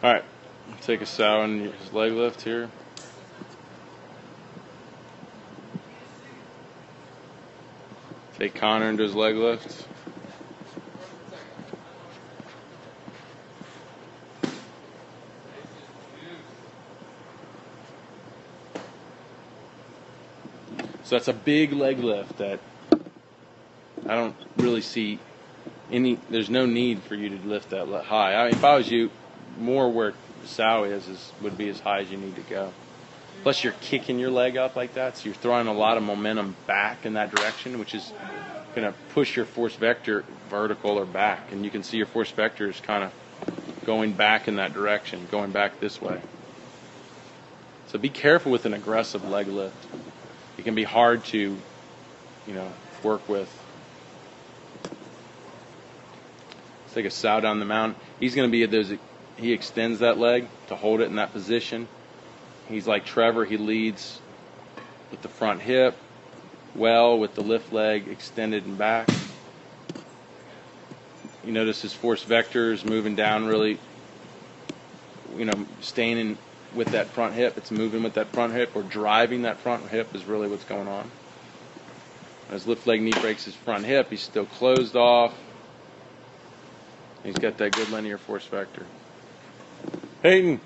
All right, take a sow on his leg lift here. Take Connor into his leg lift. So that's a big leg lift that I don't really see there's no need for you to lift that high. I mean, if I was you, more where sow would be as high as you need to go. Plus you're kicking your leg up like that, so you're throwing a lot of momentum back in that direction, which is going to push your force vector vertical or back. And you can see your force vector is kind of going back in that direction, going back this way. So be careful with an aggressive leg lift. It can be hard to, work with. Let's take a sow down the mountain. He's going to be at those. He extends that leg to hold it in that position. He's like Trevor. He leads with the front hip, well, with the lift leg extended and back. You notice his force vector is moving down really, staying in with that front hip. It's moving with that front hip, or driving that front hip is really what's going on. As lift leg knee breaks his front hip, he's still closed off. He's got that good linear force vector. Hayden.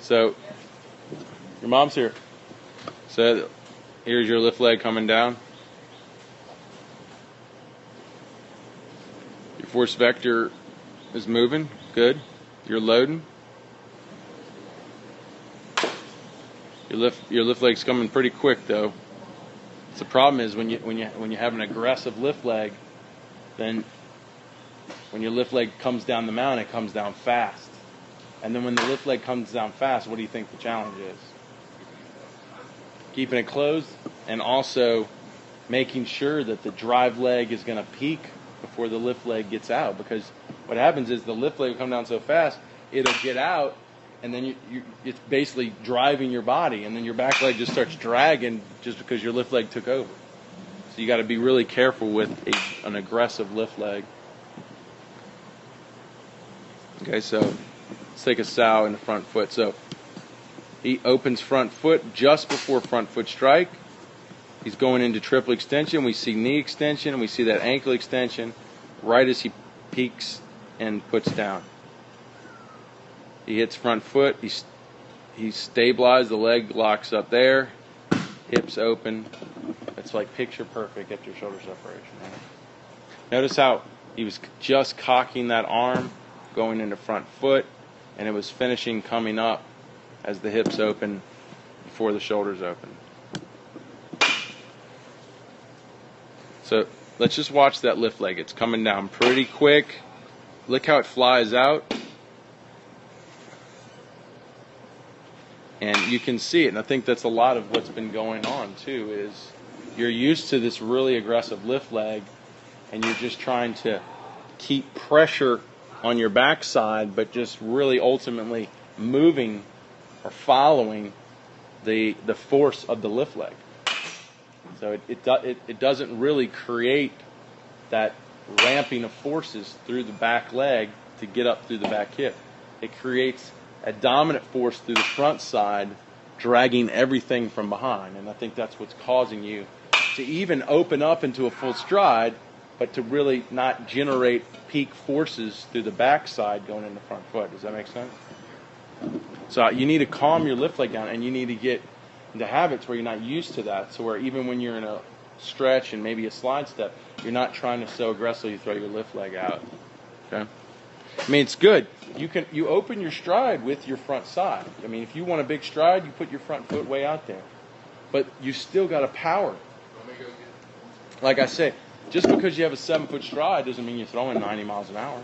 So, your mom's here. So, here's your lift leg coming down. Your force vector is moving. Good. You're loading. Your lift leg's coming pretty quick though. The problem is when you have an aggressive lift leg, then when your lift leg comes down the mountain, it comes down fast. And then when the lift leg comes down fast, what do you think the challenge is? Keeping it closed, and also making sure that the drive leg is going to peak before the lift leg gets out. Because what happens is the lift leg will come down so fast, it'll get out, and then it's basically driving your body, and then your back leg just starts dragging just because your lift leg took over. So you got to be really careful with an aggressive lift leg. Okay, so let's take a sow in the front foot. So he opens front foot just before front foot strike. He's going into triple extension. We see knee extension, and we see that ankle extension right as he peaks and puts down. He hits front foot. He's stabilized. The leg locks up there. Hips open. It's like picture perfect after shoulder separation. Notice how he was just cocking that arm, going into front foot, and it was finishing coming up as the hips open before the shoulders open. So let's just watch that lift leg. It's coming down pretty quick. Look how it flies out. And you can see it, and I think that's a lot of what's been going on too, is you're used to this really aggressive lift leg, and you're just trying to keep pressure on your backside, but just really ultimately moving or following the force of the lift leg. So it doesn't really create that ramping of forces through the back leg to get up through the back hip. It creates a dominant force through the front side, dragging everything from behind. And I think that's what's causing you to even open up into a full stride, but to really not generate peak forces through the back side going into front foot. Does that make sense? So you need to calm your lift leg down, and you need to get into habits where you're not used to that, so where even when you're in a stretch and maybe a slide step, you're not trying to so aggressively throw your lift leg out. Okay? I mean, it's good. You open your stride with your front side. I mean, if you want a big stride, you put your front foot way out there. But you still got to power. Like I say, just because you have a 7-foot stride doesn't mean you're throwing 90 miles an hour.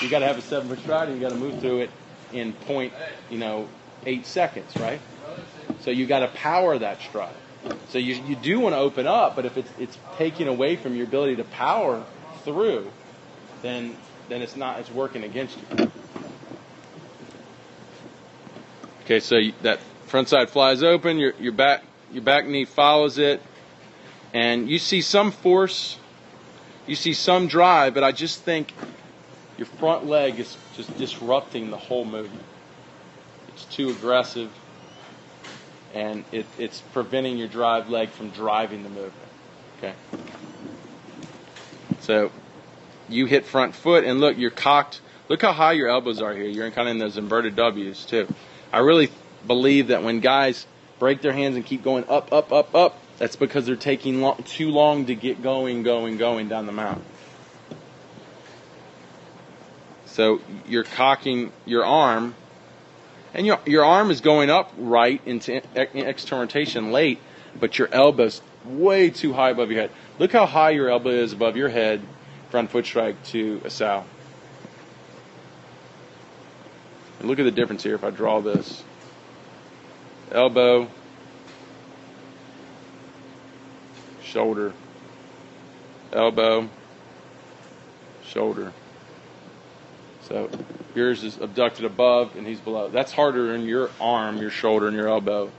You got to have a 7-foot stride, and you got to move through it in 0.8 seconds, right? So you got to power that stride. So you do want to open up, but if it's taking away from your ability to power through, then it's working against you. Okay, so that front side flies open, your back knee follows it, and you see some force, you see some drive, but I just think your front leg is just disrupting the whole movement. It's too aggressive, and it's preventing your drive leg from driving the movement. Okay. So you hit front foot, and look, you're cocked. Look how high your elbows are here. You're kind of in those inverted W's too. I really believe that when guys break their hands and keep going up, up, up, up, that's because they're taking too long to get going down the mount. So you're cocking your arm, and your arm is going up right into external rotation late, but your elbow's way too high above your head. Look how high your elbow is above your head, front foot strike to a sow. And look at the difference here if I draw this. Elbow, shoulder, elbow, shoulder. So yours is abducted above and he's below. That's harder in your arm, your shoulder, and your elbow.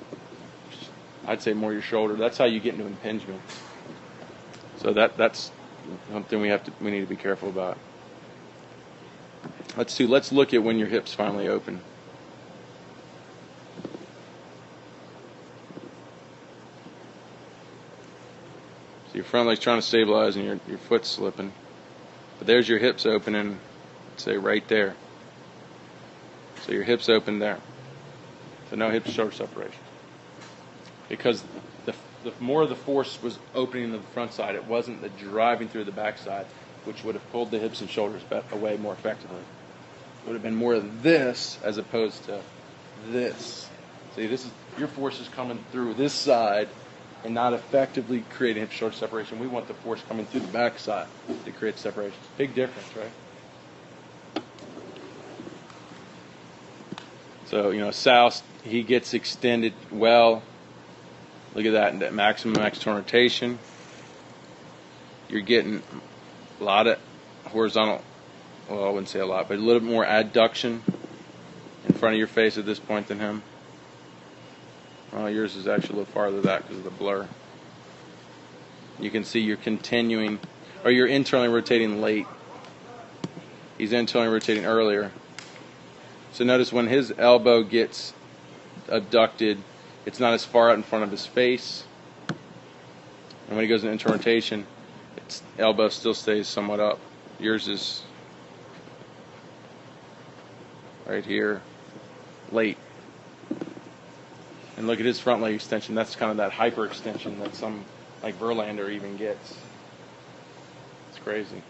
I'd say more your shoulder. That's how you get into impingement. So that's something we need to be careful about. Let's look at when your hips finally open. So your front leg's trying to stabilize and your foot's slipping. But there's your hips opening, say right there. So your hips open there. So no hip shoulder separation. Because the more the force was opening to the front side, it wasn't the driving through the back side, which would have pulled the hips and shoulders away more effectively. It would have been more of this as opposed to this. See, this is your force is coming through this side and not effectively creating hip shoulder separation. We want the force coming through the back side to create separation. Big difference, right? So, South, he gets extended well. Look at that maximum external rotation. You're getting a lot of horizontal, well, I wouldn't say a lot, but a little bit more adduction in front of your face at this point than him. Well, yours is actually a little farther back because of the blur. You can see you're continuing, or you're internally rotating late. He's internally rotating earlier. So notice when his elbow gets abducted, it's not as far out in front of his face. And when he goes into internal rotation, its elbow still stays somewhat up. Yours is right here, late. And look at his front leg extension. That's kind of that hyper extension that some, like Verlander, even gets. It's crazy.